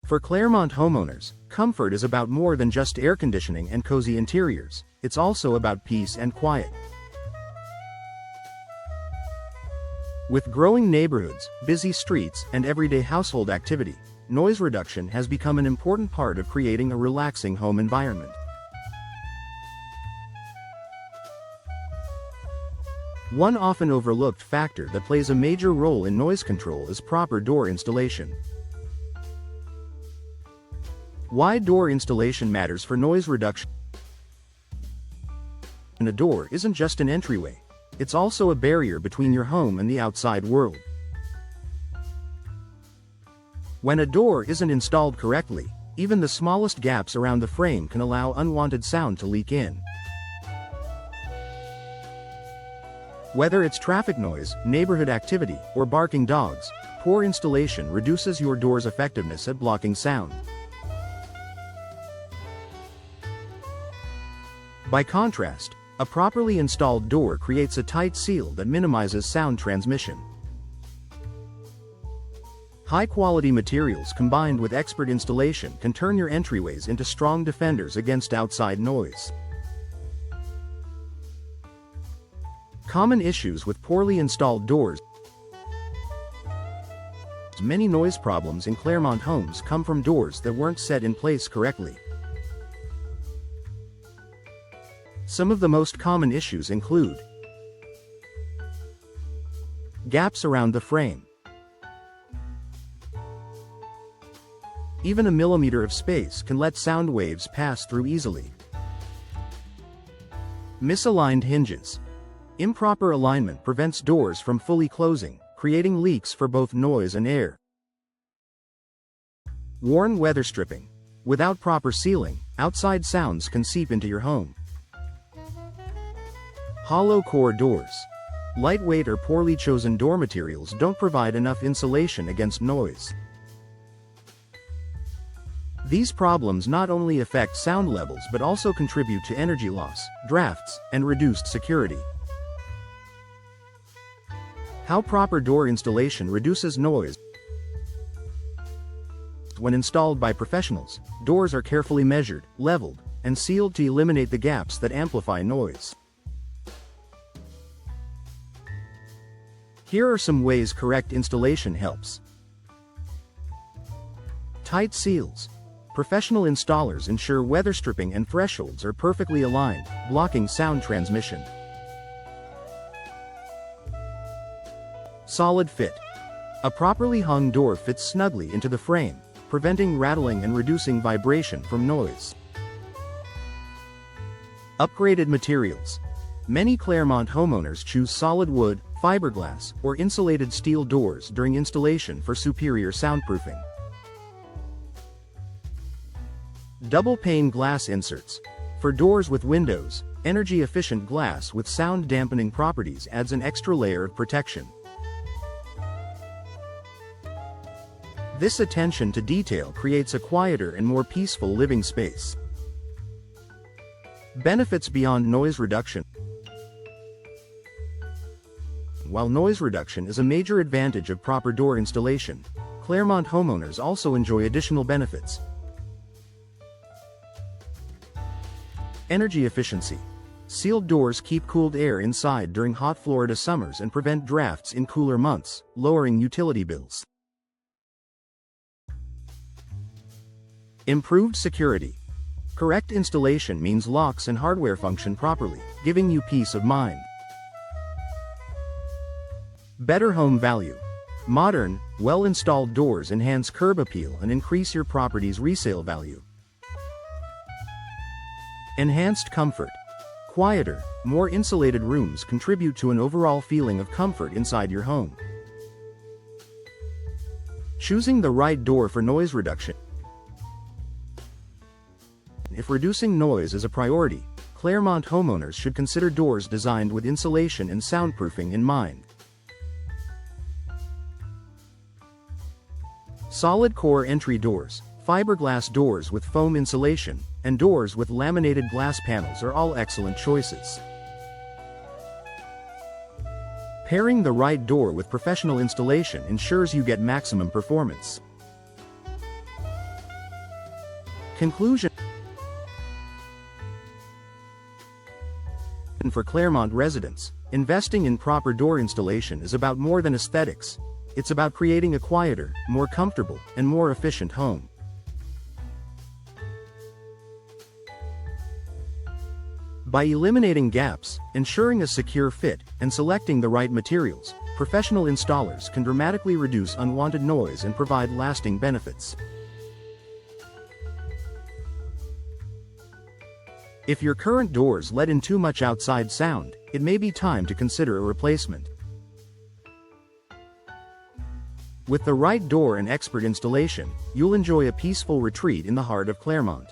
For Clermont homeowners, comfort is about more than just air conditioning and cozy interiors. It's also about peace and quiet. With growing neighborhoods, busy streets, and everyday household activity, noise reduction has become an important part of creating a relaxing home environment. One often overlooked factor that plays a major role in noise control is proper door installation. Why door installation matters for noise reduction? A door isn't just an entryway. It's also a barrier between your home and the outside world. When a door isn't installed correctly, even the smallest gaps around the frame can allow unwanted sound to leak in. Whether it's traffic noise, neighborhood activity, or barking dogs, poor installation reduces your door's effectiveness at blocking sound. By contrast, a properly installed door creates a tight seal that minimizes sound transmission. High-quality materials combined with expert installation can turn your entryways into strong defenders against outside noise. Common issues with poorly installed doors. Many noise problems in Clermont homes come from doors that weren't set in place correctly. Some of the most common issues include gaps around the frame. Even a millimeter of space can let sound waves pass through easily. Misaligned hinges. Improper alignment prevents doors from fully closing, creating leaks for both noise and air. Worn weather stripping. Without proper sealing, outside sounds can seep into your home. Hollow core doors. Lightweight or poorly chosen door materials don't provide enough insulation against noise. These problems not only affect sound levels but also contribute to energy loss, drafts, and reduced security. How proper door installation reduces noise. When installed by professionals, doors are carefully measured, leveled, and sealed to eliminate the gaps that amplify noise. Here are some ways correct installation helps. Tight seals. Professional installers ensure weather stripping and thresholds are perfectly aligned, blocking sound transmission. Solid fit. A properly hung door fits snugly into the frame, preventing rattling and reducing vibration from noise. Upgraded materials. Many Clermont homeowners choose solid wood, fiberglass, or insulated steel doors during installation for superior soundproofing. Double-pane glass inserts. For doors with windows, energy-efficient glass with sound-dampening properties adds an extra layer of protection. This attention to detail creates a quieter and more peaceful living space. Benefits beyond noise reduction. While noise reduction is a major advantage of proper door installation, Clermont homeowners also enjoy additional benefits. Energy efficiency. Sealed doors keep cooled air inside during hot Florida summers and prevent drafts in cooler months, lowering utility bills. Improved security. Correct installation means locks and hardware function properly, giving you peace of mind. Better home value. Modern, well-installed doors enhance curb appeal and increase your property's resale value. Enhanced comfort. Quieter, more insulated rooms contribute to an overall feeling of comfort inside your home. Choosing the right door for noise reduction. If reducing noise is a priority, Clermont homeowners should consider doors designed with insulation and soundproofing in mind. Solid core entry doors, fiberglass doors with foam insulation, and doors with laminated glass panels are all excellent choices. Pairing the right door with professional installation ensures you get maximum performance. Conclusion. For Clermont residents, investing in proper door installation is about more than aesthetics. It's about creating a quieter, more comfortable, and more efficient home. By eliminating gaps, ensuring a secure fit, and selecting the right materials, professional installers can dramatically reduce unwanted noise and provide lasting benefits. If your current doors let in too much outside sound, it may be time to consider a replacement. With the right door and expert installation, you'll enjoy a peaceful retreat in the heart of Clermont.